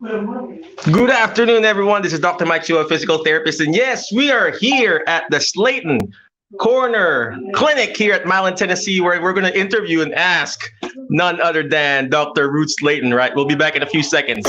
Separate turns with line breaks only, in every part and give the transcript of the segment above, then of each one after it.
Good afternoon, everyone. This is Dr. Mike Chu, a physical therapist. And yes, we are here at the Slayton Corner Clinic here at Milan, Tennessee, where we're going to interview and ask none other than Dr. Ruth Slayton, right? We'll be back in a few seconds.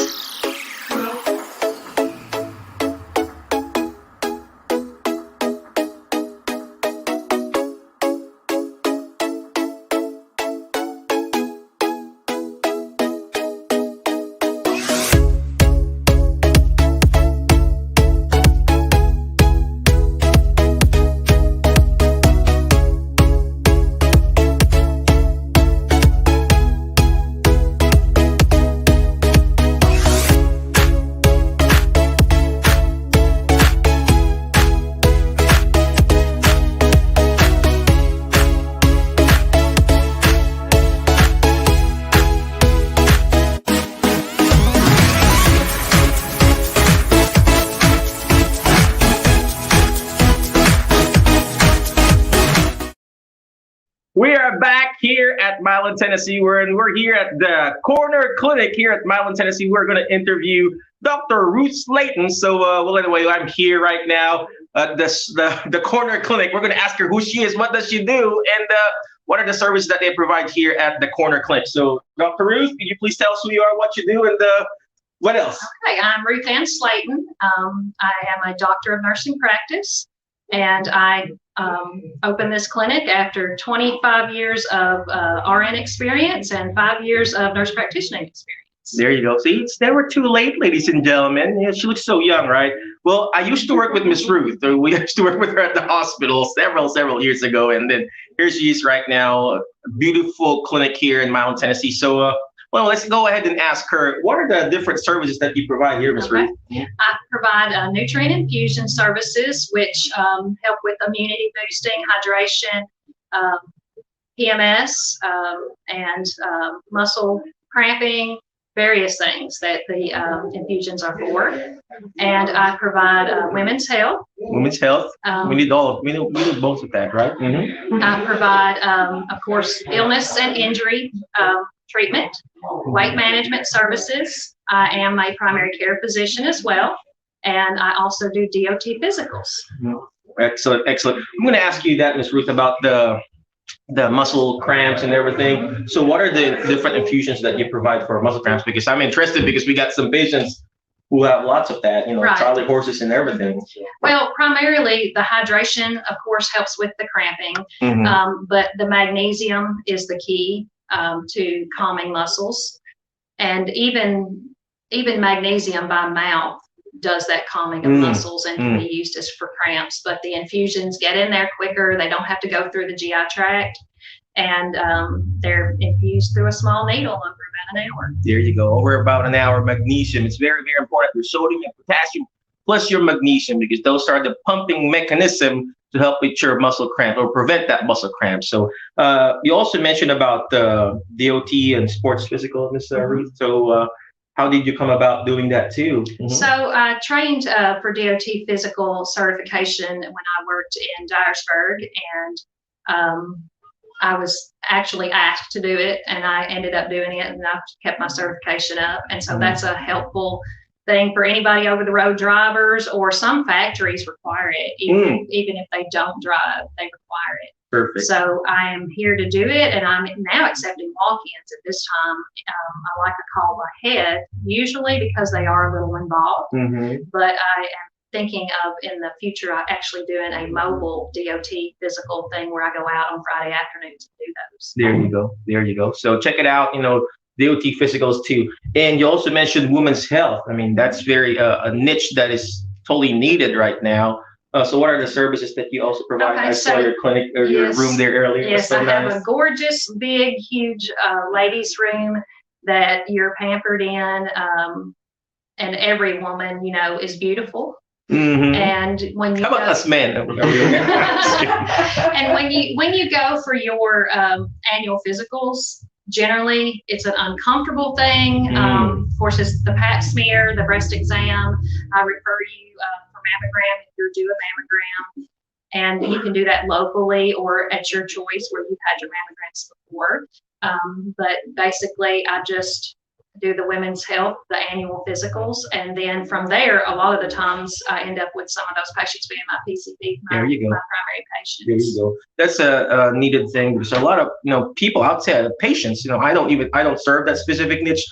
We are back here at Milan, Tennessee. We're here at the Corner Clinic here at Milan, Tennessee. We're going to interview Dr. Ruth Slayton. So, well, anyway, I'm here right now at the Corner Clinic. We're going to ask her who she is, what does she do, and what are the services that they provide here at the Corner Clinic. So, Dr. Ruth, can you please tell us who you are, what you do, and what else?
Okay, I'm Ruth Ann Slayton. I am a doctor of nursing practice, and I opened this clinic after 25 years of RN experience and 5 years of nurse practitioner experience.
There you go. See, it's never too late, ladies and gentlemen. Yeah, she looks so young, right? Well, I used to work with Miss Ruth. We used to work with her at the hospital several years ago, and then here she is right now, a beautiful clinic here in Milan, Tennessee. So, well, let's go ahead and ask her, what are the different services that you provide here, Ms. Ruth?
I provide nutrient infusion services, which help with immunity boosting, hydration, PMS, and muscle cramping, various things that the infusions are for. And I provide women's health.
Women's health. We need both of that, right? Mm-hmm.
I provide, of course, illness and injury treatment, weight management services. I am a primary care physician as well, and I also do DOT physicals.
Excellent. I'm going to ask you that, Ms. Ruth, about the muscle cramps and everything. So what are the different infusions that you provide for muscle cramps? Because I'm interested because we got some patients who have lots of that, right. Charlie horses and everything.
Well, primarily the hydration, of course, helps with the cramping, but the magnesium is the key to calming muscles, and even magnesium by mouth does that calming of muscles and can be used as for cramps. But the infusions get in there quicker; they don't have to go through the GI tract, and they're infused through a small needle over about an hour.
There you go, over about an hour. Magnesium, it's very important. Your sodium and potassium plus your magnesium, because those are the pumping mechanism to help with your muscle cramp or prevent that muscle cramp. So you also mentioned about DOT and sports physical, Ms. Ruth. So how did you come about doing that too?
Mm-hmm. So I trained for DOT physical certification when I worked in Dyersburg, and I was actually asked to do it, and I ended up doing it, and I've kept my certification up. And so that's a helpful thing for anybody over the road drivers, or some factories require it, even if they don't drive, they require it.
Perfect.
So I am here to do it, and I'm now accepting walk-ins at this time. I like a call ahead, usually because they are a little involved, but I am thinking of in the future actually doing a mobile DOT physical thing where I go out on Friday afternoons and do those.
There you go. So check it out, DOT physicals too. And you also mentioned women's health. I mean, that's very a niche that is totally needed right now. So what are the services that you also provide?
Okay,
I saw your clinic or your room there earlier.
Yes, I have a gorgeous, big, huge ladies' room that you're pampered in, and every woman, is beautiful. And when you
how about us men?
And when you go for your annual physicals, generally it's an uncomfortable thing. Of course, it's the pap smear, the breast exam. I refer you for mammogram if you're due a mammogram, and you can do that locally or at your choice where you've had your mammograms before. But basically, I just do the women's health, the annual physicals, and then from there, a lot of the times I end up with some of those patients being my PCP, my primary patients.
There you go. That's a needed thing because a lot of people outside patients. I don't serve that specific niche,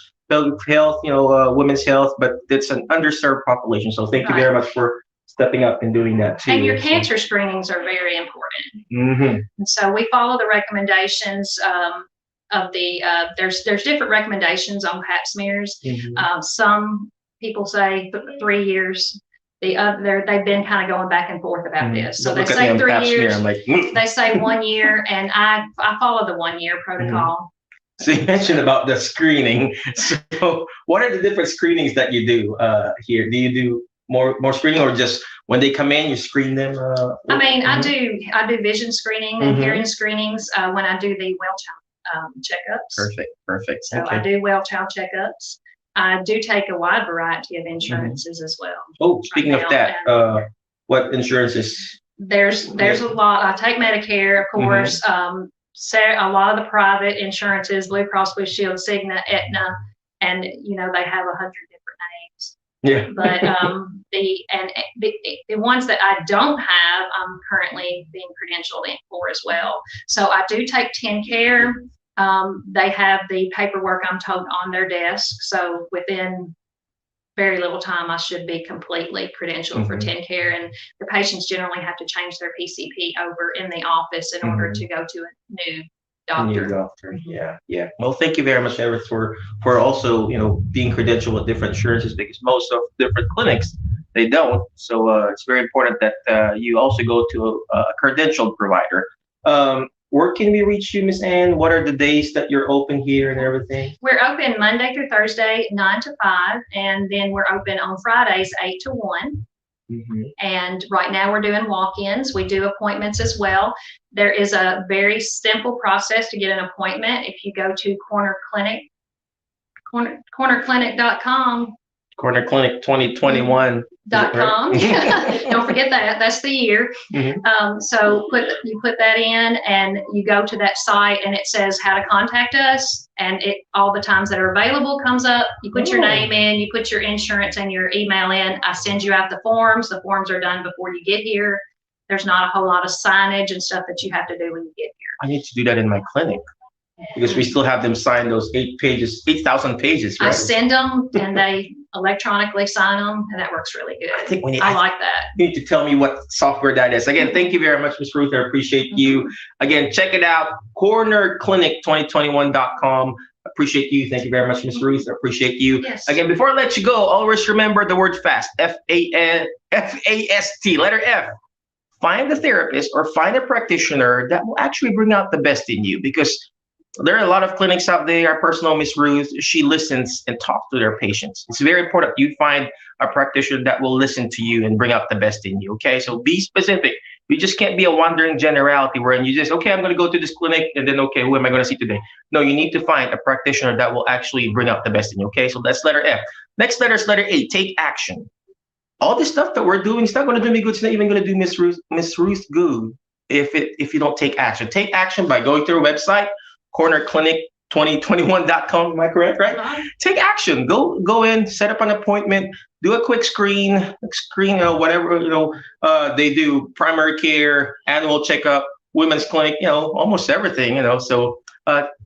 health, women's health, but it's an underserved population. So thank you very much for stepping up and doing that too.
And your cancer screenings are very important.
Mm-hmm.
And so we follow the recommendations of the there's different recommendations on Pap smears.
Mm-hmm.
Some people say 3 years. The other, they've been kind of going back and forth about this. So they say 3 years.
I'm like,
They say 1 year, and I follow the 1 year protocol.
Mm-hmm. So you mentioned about the screening. So what are the different screenings that you do here? Do you do more screening, or just when they come in you screen them?
I mean, I do vision screening and hearing screenings when I do the well child checkups.
Perfect.
So I do well child checkups. I do take a wide variety of insurances as well.
Oh, speaking of that, what insurances?
There's a lot. I take Medicare, of course. A lot of the private insurances, Blue Cross Blue Shield, Cigna, Aetna, and they have 100 different names.
Yeah.
But the ones that I don't have, I'm currently being credentialed in for as well. So I do take TennCare. They have the paperwork, I'm told, on their desk. So within very little time, I should be completely credentialed for TennCare. And the patients generally have to change their PCP over in the office in order to go to a new doctor.
Yeah. Well, thank you very much, Everett, for also being credentialed with different insurances, because most of different clinics they don't. So it's very important that you also go to a credentialed provider. Where can we reach you, Miss Ann? What are the days that you're open here and everything?
We're open Monday through Thursday, 9 to 5, and then we're open on Fridays, 8 to 1. And right now we're doing walk-ins. We do appointments as well. There is a very simple process to get an appointment. If you go to cornerclinic.com.
Corner Clinic 2021.
.com. Don't forget that. That's the year. So you put that in, and you go to that site, and it says how to contact us, and all the times that are available comes up. You put your name in, you put your insurance and your email in. I send you out the forms. The forms are done before you get here. There's not a whole lot of signage and stuff that you have to do when you get here.
I need to do that in my clinic, because we still have them sign those 8,000 pages, right?
I send them, and they electronically sign them, and that works really good. I like that.
You need to tell me what software that is. Again, thank you very much, Ms. Ruth. I appreciate you. Again, check it out, cornerclinic2021.com. Appreciate you. Thank you very much, Ms. Ruth. I appreciate you.
Yes.
Again, before I let you go, always remember the word FAST, F-A-S-T, letter F. Find a therapist or find a practitioner that will actually bring out the best in you, because there are a lot of clinics out there. Our personal Miss Ruth, she listens and talks to their patients. It's very important you find a practitioner that will listen to you and bring out the best in you, okay? So be specific. You just can't be a wandering generality where you just, okay, I'm going to go to this clinic, and then, okay, who am I going to see today? No, you need to find a practitioner that will actually bring out the best in you, okay? So that's letter F. Next letter is letter A, take action. All this stuff that we're doing, it's not going to do me good. It's not even going to do Miss Ruth good if you don't take action. Take action by going to our website, cornerclinic2021.com. Am I correct, right? Take action. Go in, set up an appointment, do a quick screen, whatever, they do, primary care, annual checkup, women's clinic, almost everything, so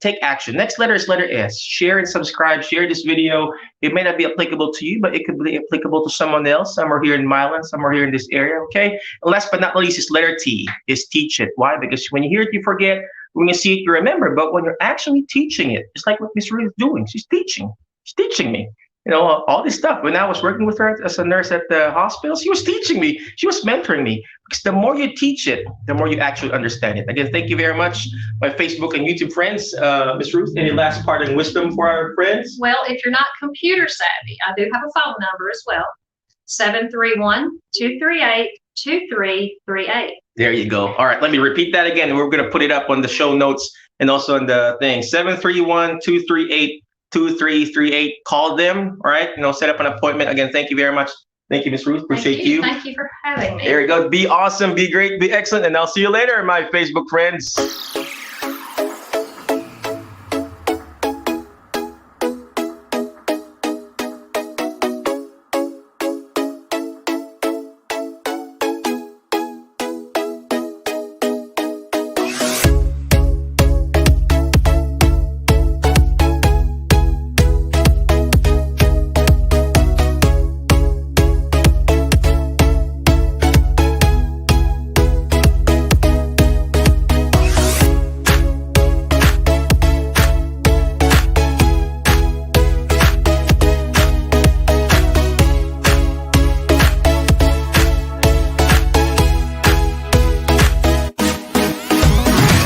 take action. Next letter is letter S. Share and subscribe. Share this video. It may not be applicable to you, but it could be applicable to someone else. Some are here in Milan, some are here in this area, okay? And last but not least is letter T, is teach it. Why? Because when you hear it, you forget. When you see it, you remember. But when you're actually teaching it, it's like what Miss Ruth is doing. She's teaching me. All this stuff. When I was working with her as a nurse at the hospital, she was teaching me. She was mentoring me. Because the more you teach it, the more you actually understand it. Again, thank you very much, my Facebook and YouTube friends. Miss Ruth, any last parting wisdom for our friends?
Well, if you're not computer savvy, I do have a phone number as well, 731-238-2338.
There you go. All right, let me repeat that again. We're going to put it up on the show notes and also on the thing. 731-238-2338. Call them, all right? Set up an appointment. Again, thank you very much. Thank you, Miss Ruth. Appreciate you.
Thank you for having me.
There you go. Be awesome, be great, be excellent, and I'll see you later, my Facebook friends.